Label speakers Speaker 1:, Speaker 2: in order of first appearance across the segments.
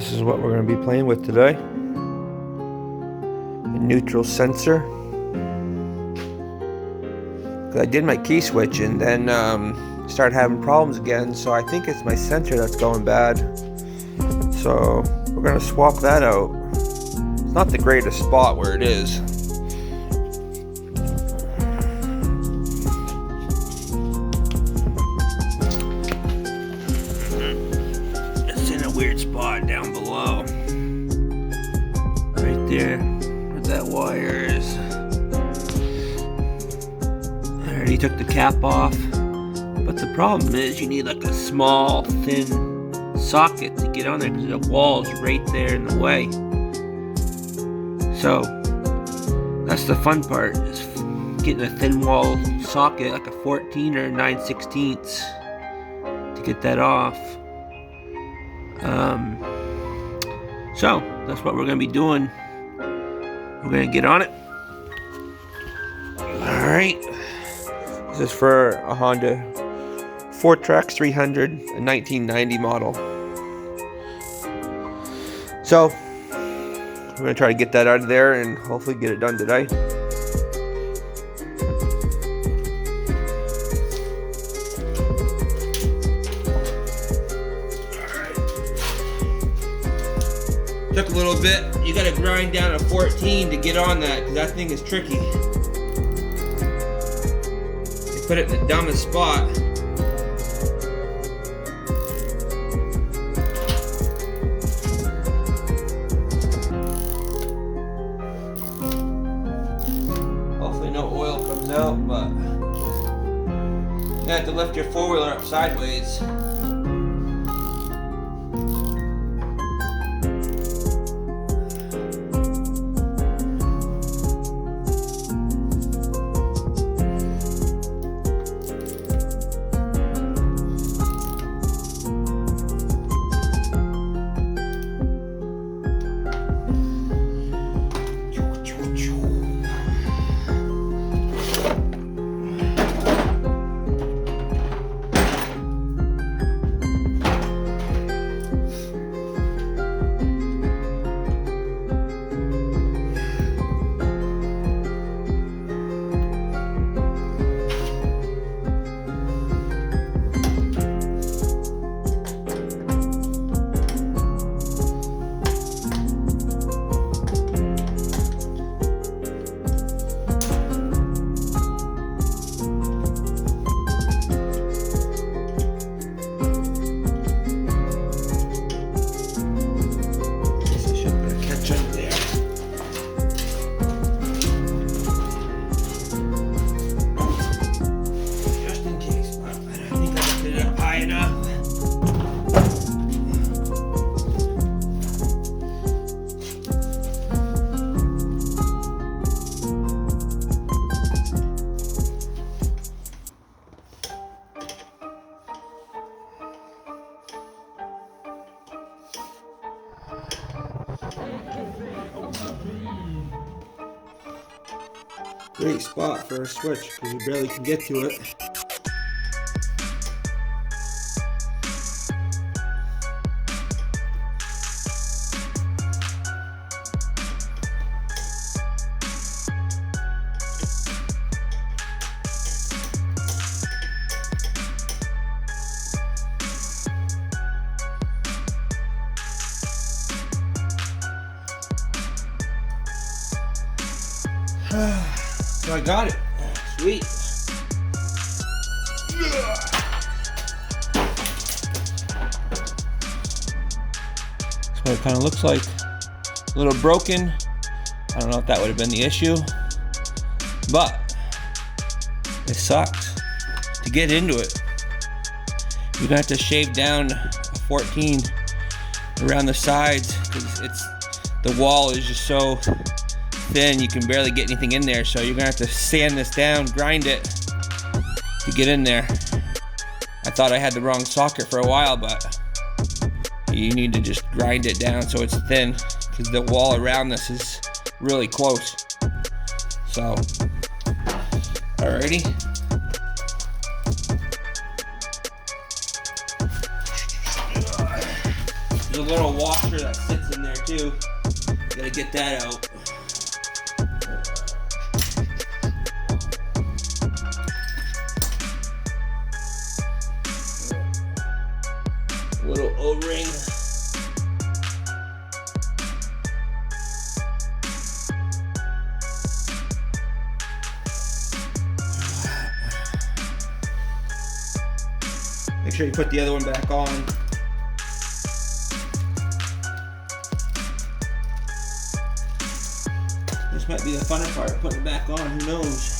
Speaker 1: This is what we're going to be playing with today. A neutral sensor. I did my key switch and then started having problems again, so I think it's my sensor that's going bad. So we're going to swap that out. It's not the greatest spot where it is. It's in a weird spot down below. Right there, where that wire is. I already took the cap off. But the problem is you need like a small, thin socket to get on there because the wall's right there in the way. So that's the fun part, is getting a thin wall socket like a 14 or 9/16 to get that off. So that's what we're going to be doing. We're going to get on it. Alright. This is for a Honda Fourtrax 300, a 1990 model. So I'm going to try to get that out of there and hopefully get it done today. Took a little bit. You got to grind down a 14 to get on that because that thing is tricky. You put it in the dumbest spot. Hopefully no oil comes out, but you have to lift your four-wheeler up sideways. Great spot for a switch because you barely can get to it. So I got it. Sweet. That's what it kind of looks like. A little broken. I don't know if that would have been the issue, but it sucks. To get into it, you're gonna have to shave down a 14 around the sides because the wall is just so thin you can barely get anything in there, so you're gonna have to sand this down, grind it to get in there. I thought I had the wrong socket for a while, but you need to just grind it down so it's thin because the wall around this is really close. So alrighty. There's a little washer that sits in there too. Gotta get that out. Little O-ring. Make sure you put the other one back on. This might be the funner part, putting it back on, who knows?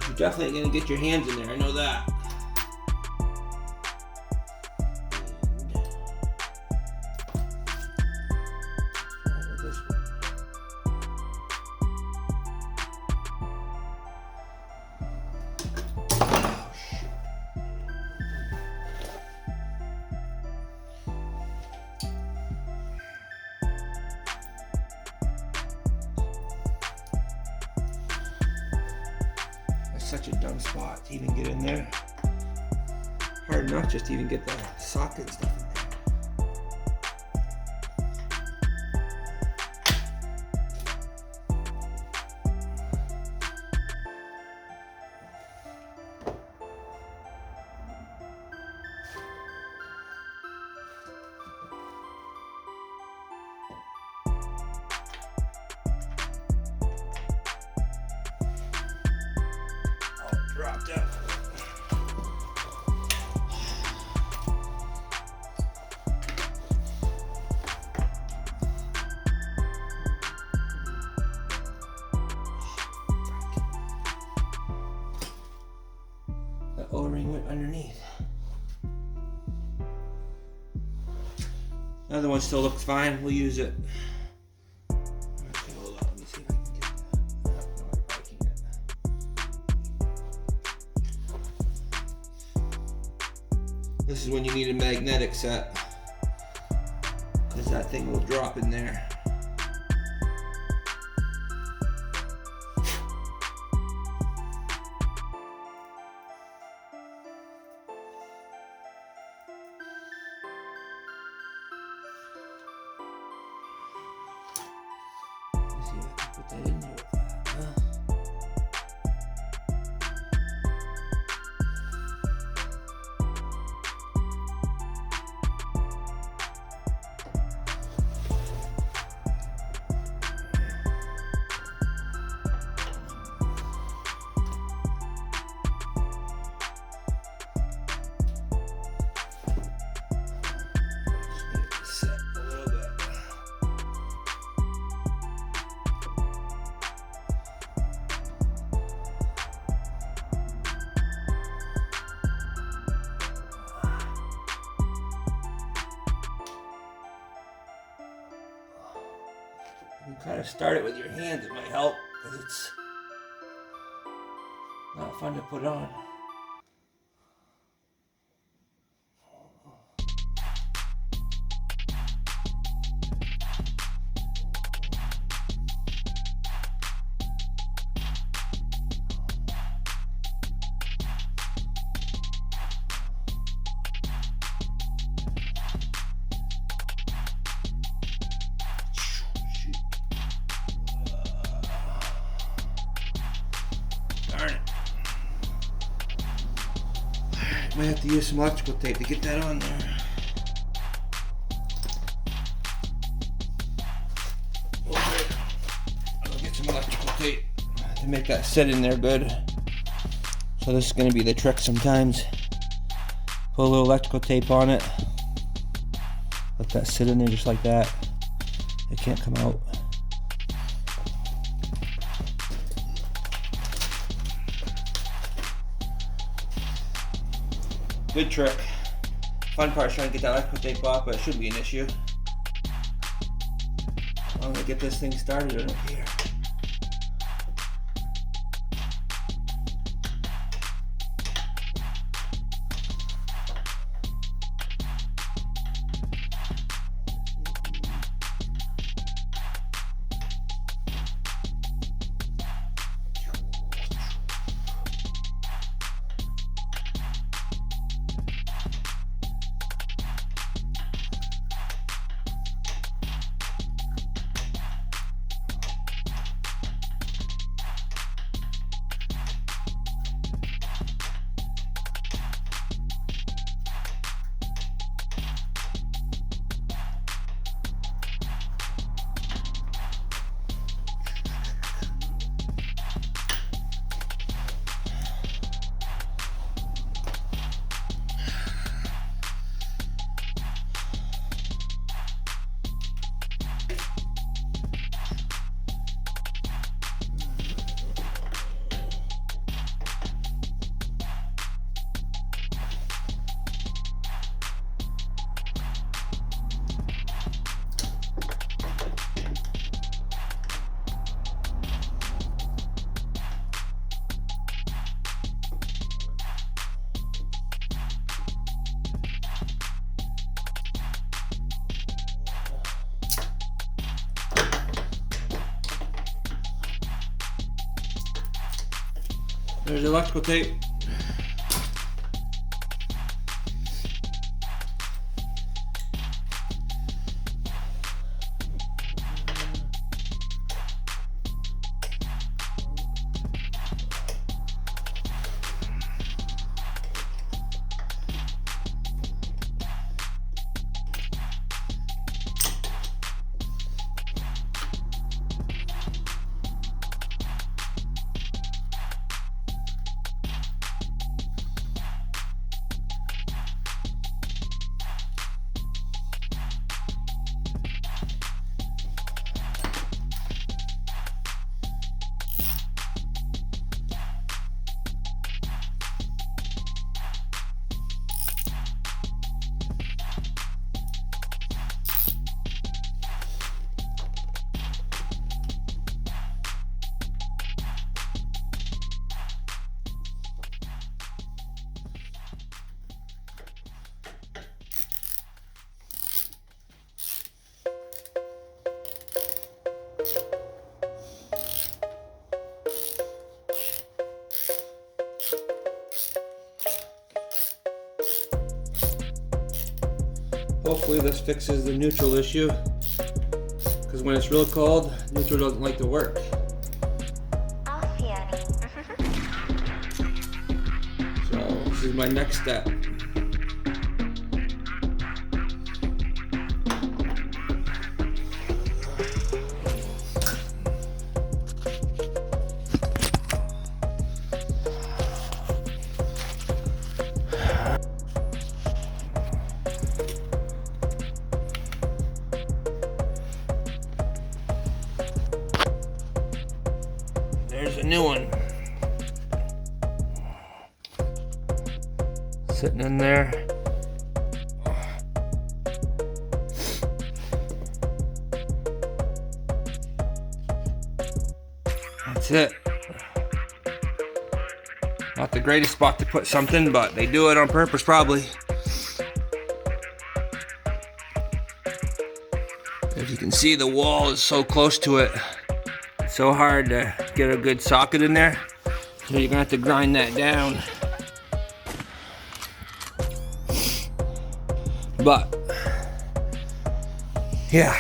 Speaker 1: You're definitely gonna get your hands in there, I know that. Such a dumb spot to even get in there. Hard enough just to even get the socket stuff in there. Dropped out. The O-ring went underneath. The other one still looks fine. We'll use it. This is when you need a magnetic set, because that thing will drop in there. Let's see if I can put that in there with that. You can kind of start it with your hands, it might help, because it's not fun to put on. Darn it. Might have to use some electrical tape to get that on there. Okay. I'll get some electrical tape to make that sit in there good. So this is going to be the trick sometimes. Put a little electrical tape on it. Let that sit in there just like that. It can't come out. Good trick. Fun part is trying to get that electrical tape off, but it shouldn't be an issue. I'm gonna get this thing started, I don't care. There's the electrical tape. Hopefully this fixes the neutral issue, because when it's real cold, neutral doesn't like to work. So this is my next step. There's a new one sitting in there. That's it. Not the greatest spot to put something, but they do it on purpose probably. As you can see, the wall is so close to it. It's so hard to get a good socket in there. So you're gonna have to grind that down. But, yeah.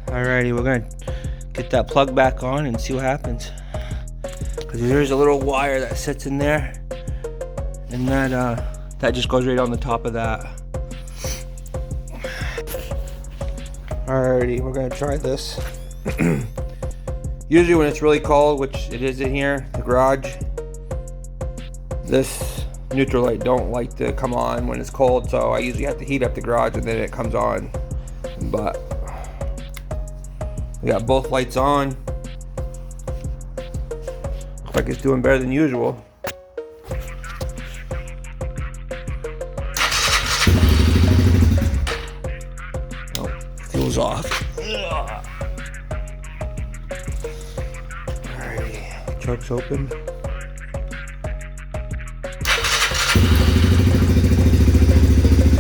Speaker 1: Alrighty, we're gonna get that plug back on and see what happens. Because there's a little wire that sits in there. And that just goes right on the top of that. Alrighty, we're gonna try this. Usually when it's really cold, which it is in here, the garage, this neutral light don't like to come on when it's cold, so I usually have to heat up the garage and then it comes on. But we got both lights on. Looks like it's doing better than usual. Oh, fuel's off. Truck's open.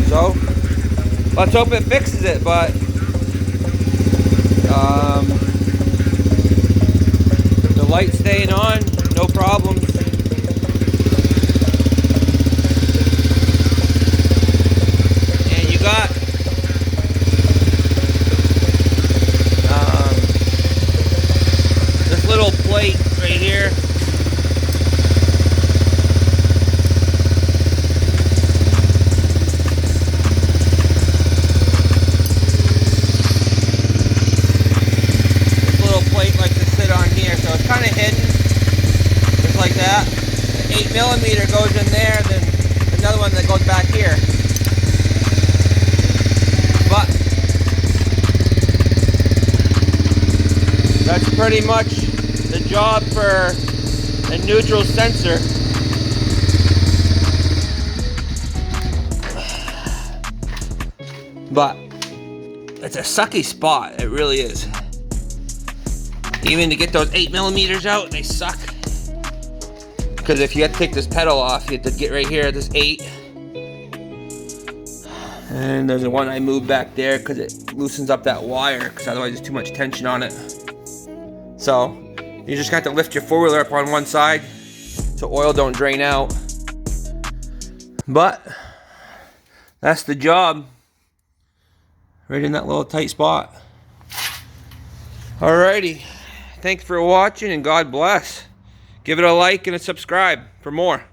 Speaker 1: So, let's hope it fixes it, but the light's staying on, no problems. And you got this little plate right here. This little plate likes to sit on here, so it's kind of hidden, just like that. An 8mm goes in there, then another one that goes back here. But that's pretty much the job for a neutral sensor. But it's a sucky spot, it really is. Even to get those 8mm out, they suck. Because if you have to take this pedal off, you have to get right here, this 8. And there's the one I moved back there because it loosens up that wire, because otherwise there's too much tension on it. So you just got to lift your four-wheeler up on one side so oil don't drain out. But that's the job, right in that little tight spot. Alrighty, thanks for watching and God bless. Give it a like and a subscribe for more.